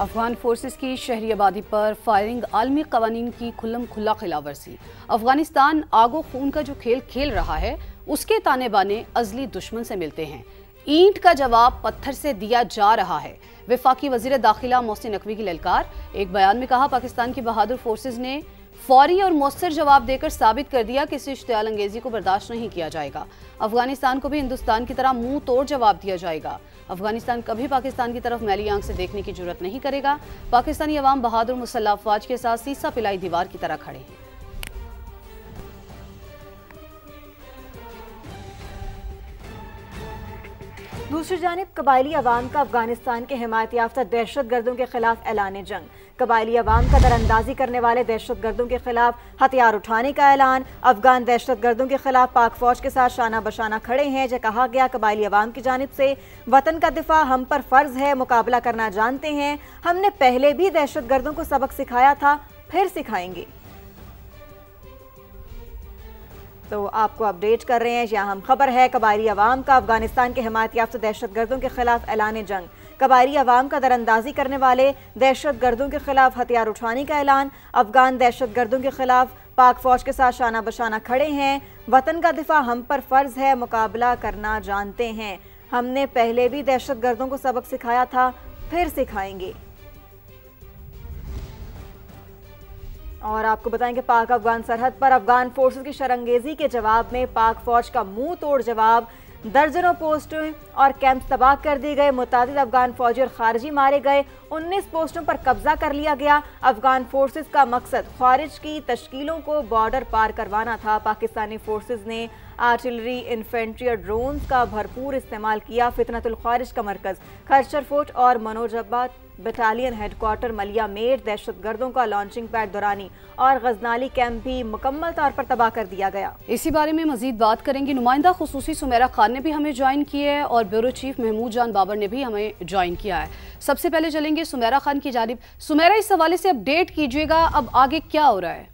Afghan forces की शहरी आबादी पर फायरिंग आलमी कवानीन की खुल्लम खुल्ला खिलाफवर्जी। अफगानिस्तान आगो खून का जो खेल खेल रहा है उसके ताने बाने अजली दुश्मन से मिलते हैं। ईंट का जवाब पत्थर से दिया जा रहा है। वफाकी वजीर दाखिला मोहसिन नकवी की ललकार। एक बयान में कहा, पाकिस्तान की बहादुर फोर्सेज ने फौरी और मौसर जवाब देकर साबित कर दिया कि इस इश्तियाल अंगेजी को बर्दाश्त नहीं किया जाएगा। अफगानिस्तान को भी हिंदुस्तान की तरह मुंह तोड़ जवाब दिया जाएगा। अफगानिस्तान कभी पाकिस्तान की तरफ मैली आंख से देखने की जुर्रत नहीं करेगा। पाकिस्तानी अवाम बहादुर मुसल्लह अफवाज के साथ सीसा पिलाई दीवार की तरह खड़े हैं। दूसरी जानिब कबायली अवाम का अफगानिस्तान के हिमायत याफ्ता दहशत गर्दों के खिलाफ ऐलान जंग। कबायली अवाम का दरअंदाजी करने वाले दहशत गर्दों के खिलाफ हथियार उठाने का ऐलान। अफगान दहशत गर्दों के खिलाफ पाक फौज के साथ शाना बशाना खड़े हैं। जो कहा गया, कबायली अवाम की जानिब से वतन का दिफा हम पर फर्ज है, मुकाबला करना जानते हैं। हमने पहले भी दहशत गर्दों को सबक सिखाया था, फिर सिखाएंगे। तो आपको अपडेट कर रहे हैं, यहाँ हम खबर है कबायली अवाम का अफगानिस्तान के हिमायत याफ्ता दहशत गर्दों के खिलाफ ऐलान जंग। कबायली अवाम का दरअंदाजी करने वाले दहशत गर्दों के खिलाफ हथियार उठाने का ऐलान। अफगान दहशत गर्दों के खिलाफ पाक फौज के साथ शाना बशाना खड़े हैं। वतन का दिफा हम पर फर्ज है, मुकाबला करना जानते हैं। हमने पहले भी दहशत गर्दों को सबक सिखाया था, फिर सिखाएंगे। और आपको बताएं कि पाक अफगान सरहद पर अफगान फोर्सेस की शरंगेजी के जवाब में पाक फौज का मुंह तोड़ जवाब। दर्जनों पोस्टों और कैंप तबाह कर दिए गए। मुतादिद अफगान फौजी और खारजी मारे गए। 19 पोस्टों पर कब्जा कर लिया गया। अफगान फोर्सेस का मकसद खारिज की तश्कीलों को बॉर्डर पार करवाना था। पाकिस्तानी फोर्सेस ने आर्टिलरी, इन्फेंट्री और ड्रोन्स का भरपूर इस्तेमाल किया। फितनतुल खारिज का मरकज खरचर फोर्ट और मनोजबाद बटालियन हेडक्वार्टर मलिया मेर दहशत गर्दों का लॉन्चिंग पैड दुरानी और गजनाली कैंप भी मुकम्मल तौर पर तबाह कर दिया गया। इसी बारे में मजीद बात करेंगे। नुमाइंदा खुसूसी सुमेरा खान ने भी हमें ज्वाइन किया है और ब्यूरो चीफ महमूद जान बाबर ने भी हमें ज्वाइन किया है। सबसे पहले चलेंगे सुमेरा खान की जानिब। सुमेरा, इस हवाले से अपडेट कीजिएगा, अब आगे क्या हो रहा है?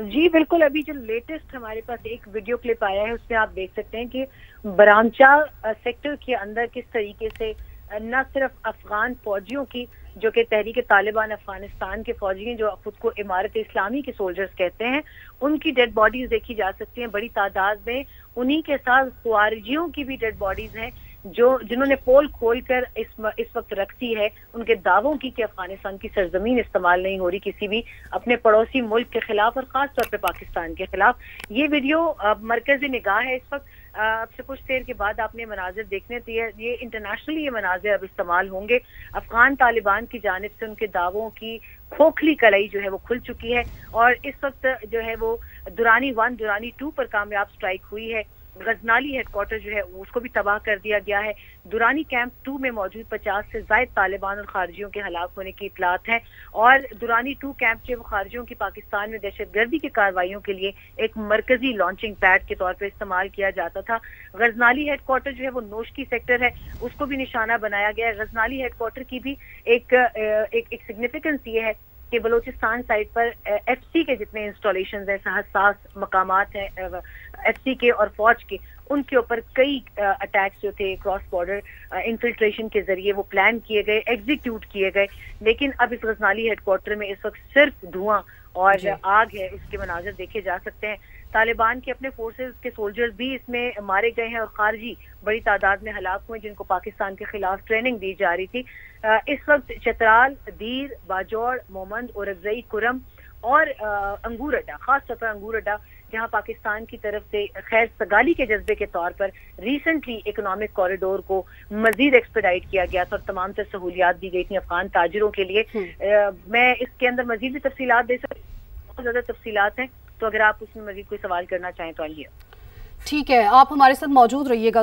जी बिल्कुल, अभी जो लेटेस्ट हमारे पास एक वीडियो क्लिप आया है उसमें आप देख सकते हैं कि बरामचा सेक्टर के अंदर किस तरीके से न सिर्फ अफगान फौजियों की, जो कि तहरीक तालिबान अफगानिस्तान के फौजी हैं, जो खुद को इमारत इस्लामी के सोल्जर्स कहते हैं, उनकी डेड बॉडीज देखी जा सकती हैं बड़ी तादाद में। उन्हीं के साथ ख्वारिजियों की भी डेड बॉडीज हैं जिन्होंने पोल खोलकर इस वक्त रखती है उनके दावों की कि अफगानिस्तान की सरजमीन इस्तेमाल नहीं हो रही किसी भी अपने पड़ोसी मुल्क के खिलाफ और खास तौर पे पाकिस्तान के खिलाफ। ये वीडियो मरकजी निगाह है इस वक्त। अब से कुछ देर के बाद आपने मनाजिर देखने थे, ये इंटरनेशनली ये मनाजिर अब इस्तेमाल होंगे। अफगान तालिबान की जानिब से उनके दावों की खोखली कलाई जो है वो खुल चुकी है और इस वक्त जो है वो दुरानी 1, दुरानी 2 पर कामयाब स्ट्राइक हुई है। गजनाली हेडक्वार्टर जो है उसको भी तबाह कर दिया गया है। दुरानी कैंप 2 में मौजूद 50 से ज्यादा तालिबान और खारजियों के हलाक होने की इतलात है और दुरानी 2 कैंप जो खारजियों की पाकिस्तान में दहशतगर्दी की कार्रवाइयों के लिए एक मरकजी लॉन्चिंग पैड के तौर पर इस्तेमाल किया जाता था। गजनाली हेडक्वार्टर जो है वो नोशकी सेक्टर है, उसको भी निशाना बनाया गया है। गजनाली हेडक्वार्टर की भी एक सिग्निफिकेंस ये है कि बलोचिस्तान साइड पर एफसी के जितने इंस्टॉलेशंस हैं, हसास मकामात हैं एफसी के और फौज के, उनके ऊपर कई अटैक्स जो थे क्रॉस बॉर्डर इन्फिल्ट्रेशन के जरिए वो प्लान किए गए, एग्जीक्यूट किए गए। लेकिन अब इस गजनाली हेडक्वार्टर में इस वक्त सिर्फ धुआं और आग है, उसके मनाजर देखे जा सकते हैं। तालिबान के अपने फोर्सेस के सोल्जर्स भी इसमें मारे गए हैं और खारजी बड़ी तादाद में हलाक हुए जिनको पाकिस्तान के खिलाफ ट्रेनिंग दी जा रही थी। इस वक्त चतराल, दीर, बाजौड़, मोमंद, औरगजई, कुरम और अंगूर अड्डा, खास तौर पर अंगूर अड्डा, जहां पाकिस्तान की तरफ से खैर सगाली के जज्बे के तौर पर रिसेंटली इकोनॉमिक कॉरिडोर को मजीद एक्सपेडाइट किया गया था और तमाम तर सहूलियात दी गई थी अफगान ताजिरों के लिए। मैं इसके अंदर मजीद भी तफसीलात दे सकती हूँ, बहुत ज्यादा तफसीलात हैं, तो अगर आप उसमें मजीद कोई सवाल करना चाहें तो आइए। ठीक है, आप हमारे साथ मौजूद रहिएगा।